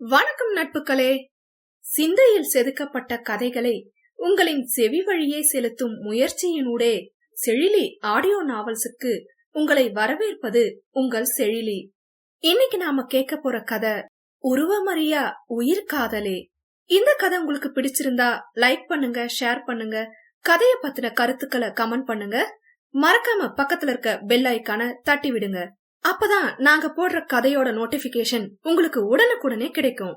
வணக்கம் நட்புகளே. சிந்தையில் செதுக்கப்பட்ட கதைகளை உங்களின் செவி வழியே செலுத்தும் முயற்சியினூடே செழிலி ஆடியோ நாவல்ஸுக்கு உங்களை வரவேற்பது உங்கள் செழிலி. இன்னைக்கு நாம கேட்க போற கதை உருவமறியா உயிர் காதலே. இந்த கதை உங்களுக்கு பிடிச்சிருந்தா லைக் பண்ணுங்க, ஷேர் பண்ணுங்க, கதைய பத்தின கருத்துக்களை கமெண்ட் பண்ணுங்க. மறக்காம பக்கத்துல இருக்க பெல் ஐகானை தட்டி விடுங்க. அப்பதான் நாங்க போடுற கதையோட நோட்டிபிகேஷன் உங்களுக்கு உடனுக்குடனே கிடைக்கும்.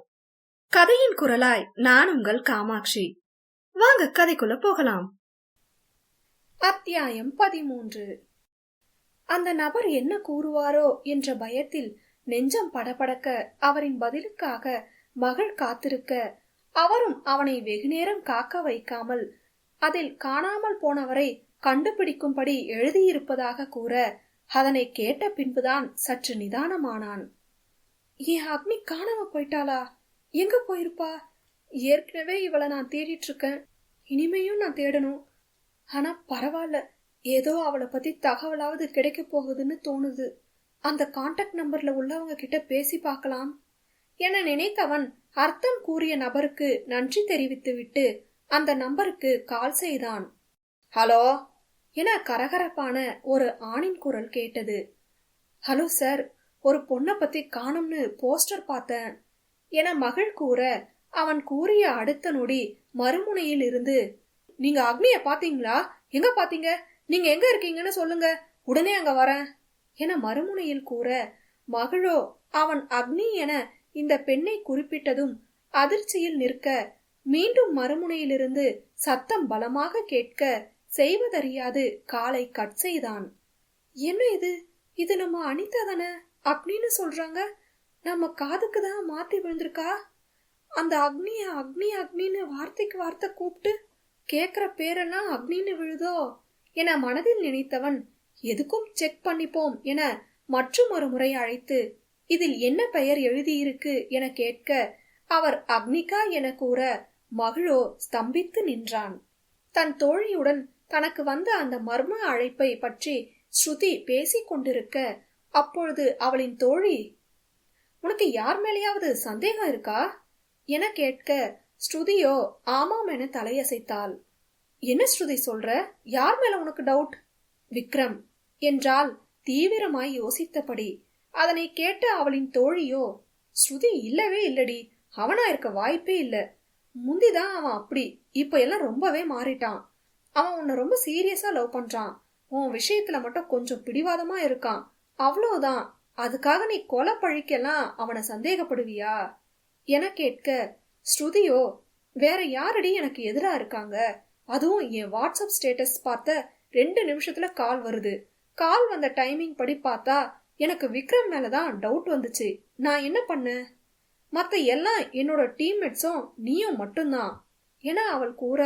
கதையின் குரலாய் நான் உங்கள் காமாட்சி. வாங்க கதைக்குள்ள போகலாம். அத்தியாயம் 13. அந்த நபர் என்ன கூறுவாரோ என்ற பயத்தில் நெஞ்சம் படபடக்க அவரின் பதிலுக்காக மகள் காத்திருக்க, அவரும் அவனை வெகுநேரம் காக்க வைக்காமல் அதில் காணாமல் போனவரை கண்டுபிடிக்கும்படி எழுதியிருப்பதாக கூற, அதனை கேட்ட பின்புதான் சற்று நிதானமானான். என் அக்னி காணாம போயிட்டாளா? எங்க போயிருப்பா? ஏற்கனவே இவளை நான் தேடிட்டு இருக்கேன், இனிமையும் நான் தேடணும். ஆனா பரவாயில்ல, ஏதோ அவளை பத்தி தகவலாவது கிடைக்க போகுதுன்னு தோணுது. அந்த கான்டாக்ட் நம்பர்ல உள்ளவங்க கிட்ட பேசி பார்க்கலாம் என நினைத்தவன் அர்த்தம் கூறிய நபருக்கு நன்றி தெரிவித்து விட்டு அந்த நம்பருக்கு கால் செய்தான். ஹலோ என கரகரப்பான ஒரு ஆணின் குரல் கேட்டது. ஹலோ சார், ஒரு பொண்ணை பத்தி காணும்னு போஸ்டர் பார்த்தேன் என மகள் கூற, அவன் கூறிய அடுத்த நொடி மறுமுனையில் இருந்து, நீங்க அக்னிய பாத்தீங்களா? எங்க பாத்தீங்க? நீங்க எங்க இருக்கீங்கன்னு சொல்லுங்க, உடனே அங்க வரேன் என மறுமுனையில் கூற, மகளோ அவன் அக்னி என இந்த பெண்ணை குறிப்பிட்டதும் அதிர்ச்சியில் நிற்க, மீண்டும் மறுமுனையிலிருந்து சத்தம் பலமாக கேட்க செய்வதறியாது காலை கட் செய்தான். என்ன இது நம்ம அனிதா தானே? அக்னின்னு சொல்றாங்க. நம்ம காதுக்கு தான் மாத்தி விழுந்திருக்கா? அந்த அக்னிய அக்னி அக்னின்னு வார்த்தைக்கு வார்த்தை கூப்பிட்டு கேக்குற பேரெல்லாம் அக்னின்னு விழுதோ என மனதில் நினைத்தவன், எதுக்கும் செக் பண்ணிப்போம் என மற்றும் ஒரு முறை அழைத்து, இதில் என்ன பெயர் எழுதியிருக்கு என கேட்க, அவர் அக்னிகா என கூற, மகளோ ஸ்தம்பித்து நின்றான். தன் தோழியுடன் தனக்கு வந்த அந்த மர்ம அழைப்பை பற்றி ஸ்ருதி பேசிக் கொண்டிருக்க, அப்பொழுது அவளின் தோழி, உனக்கு யார் மேலேயாவது சந்தேகம் இருக்கா என கேட்க, ஸ்ருதியோ ஆமாம் என தலையசைத்தாள். என்ன ஸ்ருதி சொல்ற? யார் மேல உனக்கு டவுட்? விக்ரம் என்றால் தீவிரமாய் யோசித்தபடி. அதனை கேட்ட அவளின் தோழியோ, ஸ்ருதி இல்லவே இல்லடி, அவனா இருக்க வாய்ப்பே இல்ல. முந்திதான் அவன் அப்படி, இப்ப எல்லாம் ரொம்பவே மாறிட்டான். அவன் உன்னை ரொம்ப சீரியஸா லவ் பண்றான். உன் விஷயத்துல மட்டும் கொஞ்சம் பிடிவாதமா இருக்கான், அவ்வளவுதான். அதுக்காக நீ கொலை பழிக்கெல்லாம் அவனை சந்தேகப்படுவியா என கேட்க, ஸ்ருதியோ, வேற யாரடி எனக்கு எதிரா இருக்காங்க? அதுவும் என் வாட்ஸ்அப் ஸ்டேட்டஸ் பார்த்த 2 நிமிஷத்துல கால் வருது. கால் வந்த டைமிங் படி பார்த்தா எனக்கு விக்ரம் மேலதான் டவுட் வந்துச்சு. நான் என்ன பண்ண? மத்த எல்லாம் என்னோட டீம்மேட்ஸும் நீயும் மட்டும்தான் என அவள் கூற,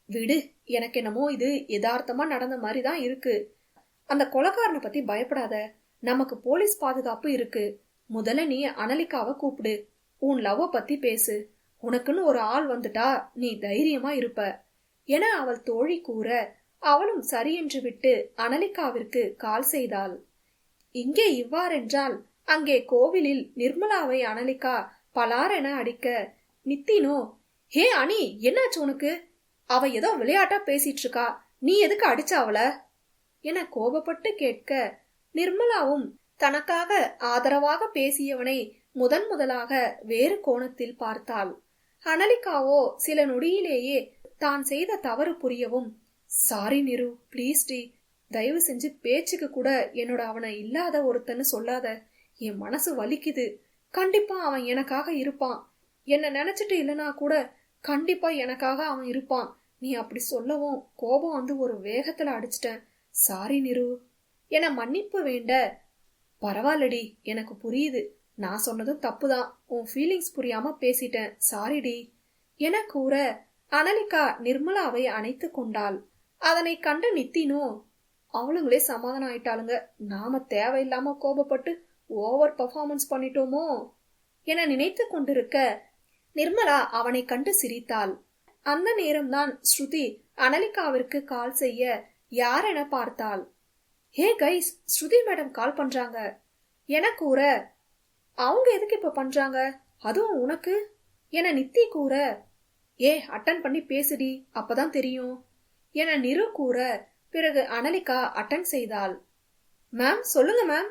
விடு, எனக்கு என்னமோ இது யதார்த்தமா நடந்த மாதிரி தான் இருக்கு. அந்த கொலைக்காரனை பத்தி பயப்படாத, நமக்கு போலீஸ் பாதுகாப்பு இருக்கு. முதல்ல நீ அனலிகாவை கூப்பிடு, உன் லவ் பத்தி பேசு. உனக்குன்னு ஒரு ஆள் வந்துட்டா நீ தைரியமா இருப்ப என அவள் தோழி கூற, அவளும் சரி என்று விட்டு அனலிகாவிற்கு கால் செய்தாள். இங்கே இவ்வாறென்றால் அங்கே கோவிலில் நிர்மலாவை அனலிகா பலாரென அடிக்க, நித்தினோ, ஹே அனி, என்னாச்சு உனக்கு? அவ ஏதோ விளையாட்டா பேசிட்டு இருக்கா, நீ எதுக்கு அடிச்ச அவள என கோபப்பட்டு கேட்க, நிர்மலாவும் தனக்காக ஆதரவாக பேசியவனை முதலாக வேறு கோணத்தில் பார்த்தாள். அனலிகாவோ சில நொடியிலேயே தான் செய்த தவறு புரியவும், சாரி நிரு, பிளீஸ் டி, தயவு செஞ்சு பேச்சுக்கு கூட என்னோட அவனை இல்லாத ஒருத்தன்னு சொல்லாத. என் மனசு வலிக்குது. கண்டிப்பா அவன் எனக்காக இருப்பான். என்ன நினைச்சிட்டு இல்லனா கூட கண்டிப்பா எனக்காக அவன் இருப்பான். நீ அப்படி சொல்லவும் கோபம் வந்து ஒரு வேகத்துல அடிச்சிட்டேன். சாரி நிரு என மன்னிப்பு வேண்ட, பரவாயில்லடி, எனக்கு புரியுது, நான் சொன்னதும் தப்புதான், உன் ஃபீலிங்ஸ் புரியாம பேசிட்டேன், சாரிடி என கூற, அனலிகா நிர்மலாவை அணைத்து கொண்டாள். அதனை கண்ட நித்தினோ, அவளுங்களே சமாதானம் ஆயிட்டாளுங்க, நாம தேவையில்லாம கோபப்பட்டு ஓவர் பர்ஃபார்மன்ஸ் பண்ணிட்டோமோ என நினைத்து கொண்டிருக்க, நிர்மலா அவனை கண்டு சிரித்தாள். அந்த நேரம்தான் ஸ்ருதி அனலிகாவிற்கு கால் செய்ய, யார் என பார்த்தாள். ஹே கைஸ், ஸ்ருதி மேடம் கால் பண்றாங்க என கூற, அவங்க எதுக்கு இப்ப பண்றாங்க? அதுவும் உனக்கு என நித்தி கூற, அட்டன் பண்ணி பேசுடி, அப்பதான் தெரியும் என நிரு கூற, பிறகு அனலிகா அட்டன் செய்தாள். மேம் சொல்லுங்க மேம்.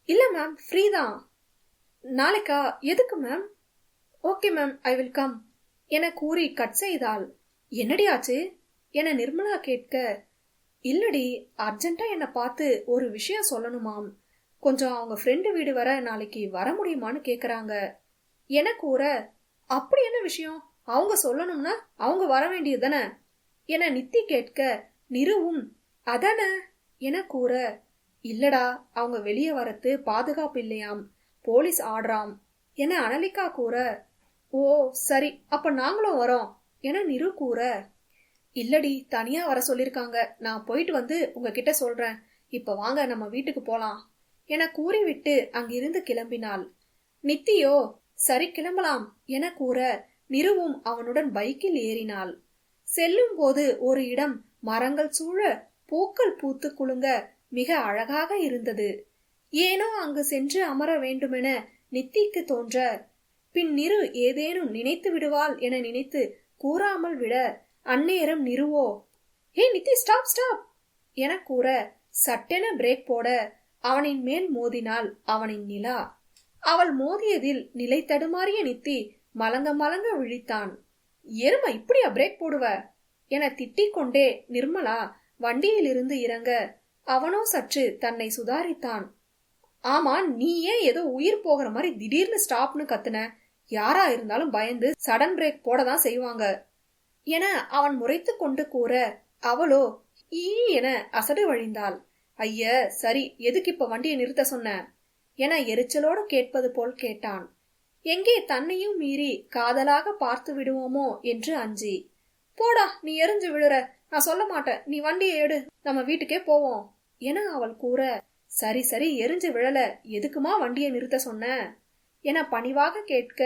இல்ல மேம், ஃப்ரீ தான். நாளைக்கா? எதுக்கு ma'am? Okay ma'am, I will come என கூறி கட் செய்தாள். என்னடி ஆச்சு என நிர்மலா கேட்க, இல்லடி, அர்ஜென்ட்டா என்ன பார்த்து ஒரு விஷயம் சொல்லணுமாம். கொஞ்சம் அவங்க ஃப்ரெண்டு வீடு வர நாளைக்கு வர முடியுமான்னு கேக்குறாங்க என கூற, அப்படி என்ன விஷயம்? அவங்க சொல்லணும்னா அவங்க வர வேண்டியதுதானே என நித்தி கேட்க, நிருவும் அதான என கூற, இல்லடா, அவங்க வெளியே வரத்து பாதுகாப்பு இல்லையாம், போலீஸ் ஆடுறாம் என அனலிகா கூற, ஓ சரி, அப்ப நாங்களும் வரோம் என நிரு கூற, இல்லடி, தனியா வர சொல்லிருக்காங்க, நான் போயிட்டு வந்து உங்ககிட்ட சொல்றேன், இப்ப வாங்க நம்ம வீட்டுக்கு போலாம் என கூறிவிட்டு அங்கிருந்து கிளம்பினாள். நித்தியோ சரி கிளம்பலாம் என கூற, நிருவும் அவனுடன் பைக்கில் ஏறினாள். செல்லும் போது ஒரு இடம் மரங்கள் சூழ பூக்கள் பூத்து குலுங்க மிக அழகாக இருந்தது. ஏனோ அங்கு சென்று அமர வேண்டுமென நித்திக்கு தோன்ற, பின் நிரு ஏதேனும் நினைத்து விடுவாள் என நினைத்து கூறாமல் விட, அந்நேரம் நிருவோ, நித்தி ஸ்டாப் ஸ்டாப் என கூற, சட்டென பிரேக் போட அவனின் மேல் மோதினாள் அவனின் நிலா. அவள் மோதியதில் நிலை தடுமாறிய நித்தி மலங்க மலங்க விழித்தான். எருமை, இப்படியா பிரேக் போடுவ என திட்டிக் கொண்டே நிர்மலா வண்டியிலிருந்து இறங்க, அவனோ சற்று தன்னை சுதாரித்தான். ஆமா, நீ ஏன் ஏதோ உயிர் போகிற மாதிரி திடீர்னு ஸ்டாப்னு கத்துன? யாரா இருந்தாலும் பயந்து சடன் பிரேக் போடதான் செய்வாங்க என அவன் முறைத்து கொண்டு கூற, அவளோ ஈ என அசடு வழிந்தாள். ஐய சரி, எதுக்கு இப்ப வண்டியை நிறுத்த சொன்ன என எரிச்சலோடு கேட்பது போல் கேட்டான். எங்கே தன்னையும் மீறி காதலாக பார்த்து விடுவோமோ என்று அஞ்சி. போடா, நீ எரிஞ்சு விழுற, நான் சொல்ல மாட்டேன், நீ வண்டியை எடு, நம்ம வீட்டுக்கே போவோம் என அவள் கூற, சரி சரி, எரிஞ்சு விழல, எதுக்குமா வண்டியை நிறுத்த சொன்ன என பணிவாக கேட்க,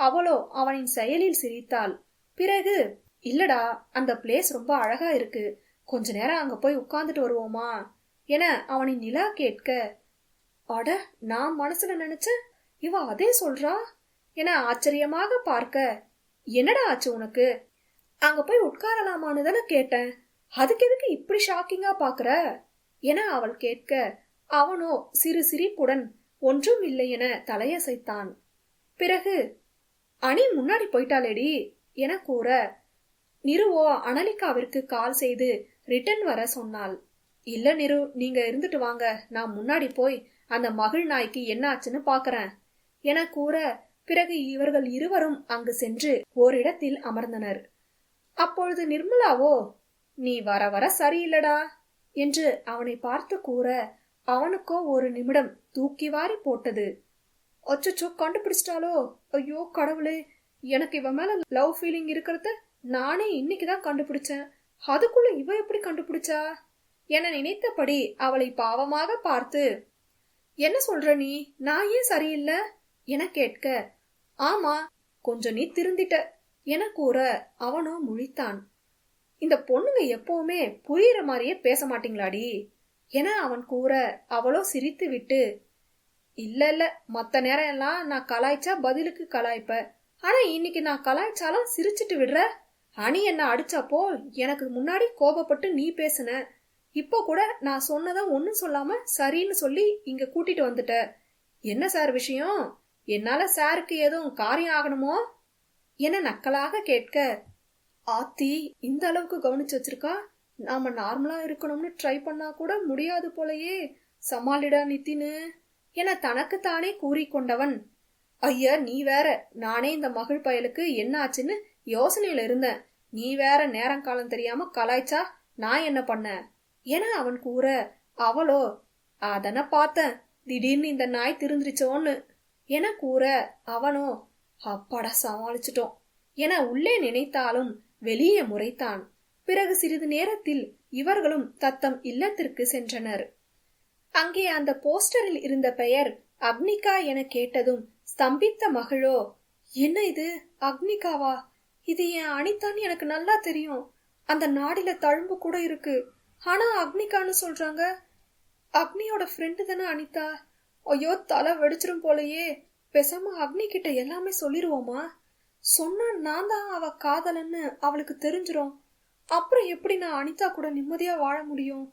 அவளோ அவனின் செயலில் சிரித்தாள். பிறகு, இல்லடா, அந்த பிளேஸ் ரொம்ப அழகா இருக்கு, கொஞ்ச நேரம் அங்க போய் உட்கார்ந்துட்டு வருவோமா என அவனின் நிலா கேட்க, அட, நான் மனசுல நினைச்ச இவ அதே சொல்றா என ஆச்சரியமாக பார்க்க, என்னடா ஆச்சு உனக்கு? அங்க போய் உட்காரலாமான்னு தானே கேட்டேன், அதுக்கு எதுக்கு இப்படி ஷாக்கிங்கா பாக்குற என அவள் கேட்க, அவனோ சிறு சிரிப்புடன் ஒன்றும் இல்லை என தலையசைத்தான். பிறகு, அணி முன்னாடி போயிட்டாளேடி என கூற, நிருவோ அனலிகாவிற்கு கால் செய்து ரிட்டன் வர சொன்னாள். இல்ல நிரு, நீங்க இருந்துட்டு வாங்க, நான் முன்னாடி போய் அந்த மகிழ் நாய்க்கு என்ன ஆச்சுன்னு பாக்குறேன் என கூற, பிறகு இவர்கள் இருவரும் அங்கு சென்று ஓரிடத்தில் அமர்ந்தனர். அப்பொழுது நிர்மலாவோ, நீ வர வர சரியில்லடா என்று அவனை பார்த்து கூற, அவனுக்கோ ஒரு நிமிடம் தூக்கி வாரி போட்டது. அச்சோ, கண்டுபிடிச்சிட்டாலோ, ஐயோ கடவுளே, எனக்கு இவ மேல லவ் ஃபீலிங் இருக்கிறத நானே இன்னைக்குதான் கண்டுபிடிச்சேன், அதுக்குள்ள இவ எப்படி கண்டுபிடிச்சா என நினைத்தபடி அவளை பாவமாக பார்த்து, என்ன சொல்ற நீ, நான் ஏன் சரியில்லை என கேட்க, ஆமா, கொஞ்சம் நீ திருந்திட்ட என கூற, அவனோ முழித்தான். இந்த பொண்ணுங்க எப்பவுமே புரியுற மாதிரியே பேச மாட்டீங்களாடி என அவன் கூற, அவளோ சிரித்து விட்டு, இல்ல இல்ல, மத்த நேரம் எல்லாம் நான் கலாய்ச்சா பதிலுக்கு கலாய்ப்ப, ஆனா இன்னைக்கு நான் கலாய்ச்சாலும் சிரிச்சிட்டு விடுற. அணி என்ன அடிச்சப்போ எனக்கு முன்னாடி கோபப்பட்டு நீ பேசுன, இப்போ கூட நான் சொன்னதா ஒன்னும் சொல்லாம சரின்னு சொல்லி இங்க கூட்டிட்டு வந்துட்ட. என்ன சார் விஷயம்? என்னால சாருக்கு எதுவும் காரியம் ஆகணுமோ என நக்கலாக கேட்க, ஆத்தி இந்த அளவுக்கு கவனிச்சு வச்சிருக்கா, நாம நார்மலா இருக்கணும்னு ட்ரை பண்ணா கூட முடியாது போலயே, சமாளிடா நித்தின்னு என தனக்குத்தானே கூறிக்கொண்டவன், ஐயா நீ வேற, நானே இந்த மகிழ் பயலுக்கு என்ன ஆச்சுன்னு யோசனையில இருந்தேன், நீ வேற நேரம் காலம் தெரியாம கலாய்ச்சா நான் என்ன பண்ண என அவன் கூற, அவளோ, அதன பார்த்தேன், திடீர்னு இந்த நாய் திருந்திருச்சோன்னு என கூற, அவனோ, அப்பாடா சமாளிச்சிட்டோம் என உள்ளே நினைத்தாலும் வெளியே முறைத்தான். பிறகு சிறிது நேரத்தில் இவர்களும் தத்தம் இல்லத்திற்கு சென்றனர். அங்கே அந்த போஸ்டரில் இருந்த பெயர் அக்னிகா என கேட்டதும் ஸ்தம்பித்த மகிழோ, என்ன இது அக்னிகாவா? இது என் அனிதான், எனக்கு நல்லா தெரியும், அந்த நாடில தழும்பு கூட இருக்கு, ஆனா அக்னிகான்னு சொல்றாங்க, அக்னியோட ஃப்ரெண்டு தானே அனிதா, ஐயோ தலை வெடிச்சிரும் போலயே, பேசாம அக்னி கிட்ட எல்லாமே சொல்லிருவோமா? சொன்னா நான் தான் அவ காதலன்னு அவளுக்கு தெரிஞ்சிரும். அப்புறம் எப்படி நான் அனிதா கூட நிம்மதியா வாழ முடியும்?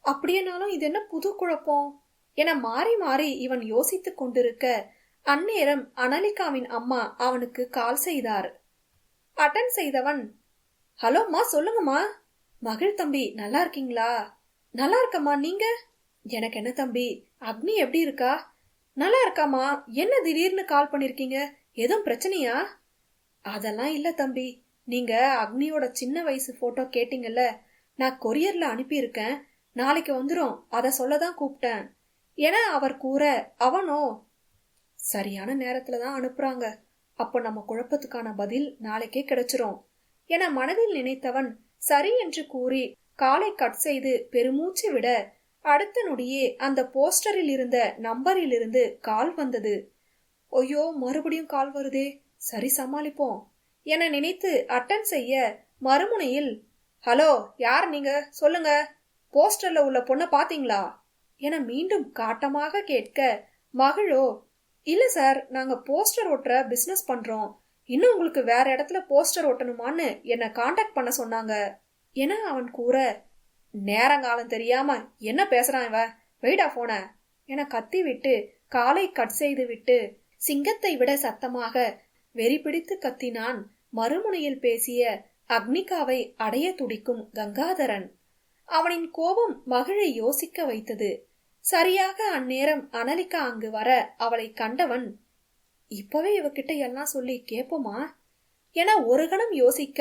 அப்படியேனாலும் இது என்ன புது குழப்பம் என மாறி மாறி இவன் யோசித்துக் கொண்டிருக்க அந்நேரம் அனலிகாவின் அம்மா அவனுக்கு கால் செய்தார். அட்டன் செய்தவன், ஹலோம்மா, சொல்லுங்கம்மா. மகிழ் தம்பி, நல்லா இருக்கீங்களா? நல்லா இருக்கம்மா, நீங்க? எனக்கு என்ன தம்பி, அக்னி எப்படி இருக்கா? நல்லா இருக்காமா. என்ன திடீர்னு கால் பண்ணிருக்கீங்க? எதுவும் பிரச்சனையா? அதெல்லாம் இல்ல தம்பி, நீங்க அக்னியோட சின்ன வயசு போட்டோ கேட்டீங்கல்ல, நான் கொரியர்ல அனுப்பியிருக்கேன், நாளைக்கு வந்துரும், அத சொல்லதான் கூப்பிட்டேன் என அவர் கூற, அவனோ சரியான நேரத்துலதான் அனுப்புறாங்க, அப்போ நம்ம குழப்பத்துக்கான பதில் நாளைக்கே கிடைச்சிரும் என மனதில் நினைத்தவன் சரி என்று கூறி காலை கட் செய்து பெருமூச்சு விட அடுத்த நொடியே அந்த போஸ்டரில் இருந்த நம்பரில் இருந்து கால் வந்தது. ஐயோ, மறுபடியும் கால் வருதே, சரி சமாளிப்போம் என நினைத்து அட்டன் செய்ய மறுமுனையில், ஹலோ, யார் நீங்க, சொல்லுங்க, போஸ்டர்ல உள்ள பொண்ண பாத்தீங்களா என மீண்டும் காட்டமாக கேட்க மகிழோ, இல்ல சார், நாங்க போஸ்டர் ஒட்டுற பிசினஸ் பண்றோம், இன்னும் உங்களுக்கு வேற இடத்துல போஸ்டர் ஒட்டணுமான்னு என்ன காண்டாக்ட் பண்ண சொன்னாங்க என அவன் கூற, நேரங்காலம் தெரியாம என்ன பேசுறான் இவன், வெயிடா போன என கத்தி விட்டு காலை கட் செய்து விட்டு சிங்கத்தை விட சத்தமாக வெறி பிடித்து கத்தினான் மறுமுனையில் பேசிய அக்னிகாவை அடைய துடிக்கும் கங்காதரன். அவனின் கோபம் மகிழை யோசிக்க வைத்தது. சரியாக அந்நேரம் அனலிகா அங்கு வர அவளை கண்டவன், இப்பவே இவகிட்ட எல்லாம் சொல்லி கேப்போமா என ஒரு கணம் யோசிக்க,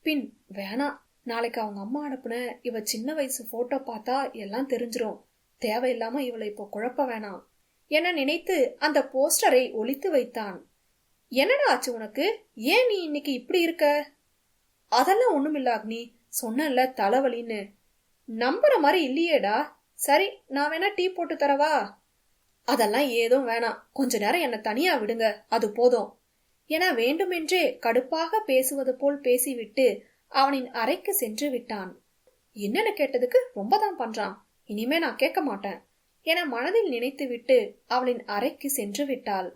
பின் வேணாம், நாளைக்கு அவங்க அம்மா அனுப்புன இவ சின்ன வயசு போட்டோ பார்த்தா எல்லாம் தெரிஞ்சிரும், தேவையில்லாம இவளை இப்போ குழப்ப வேணாம் என நினைத்து அந்த போஸ்டரை ஒளித்து வைத்தான். என்னடா ஆச்சு உனக்கு, ஏன் நீ இன்னைக்கு இப்படி இருக்க? அதெல்லாம் ஒண்ணுமில்ல அக்னி, சொன்னல தலைவலின்னு. நம்புற மாதிரி இல்லையேடா. சரி, நான் வேணா டீ போட்டு தரவா? அதெல்லாம் ஏதும் வேணாம், கொஞ்ச நேரம் என்ன தனியா விடுங்க, அது போதும் என வேண்டுமென்றே கடுப்பாக பேசுவது போல் பேசிவிட்டு அவனின் அறைக்கு சென்று விட்டான். என்னன்னு கேட்டதுக்கு ரொம்பதான் பண்றான், இனிமே நான் கேட்க மாட்டேன் என மனதில் நினைத்துவிட்டு அவளின் அறைக்கு சென்று விட்டாள்.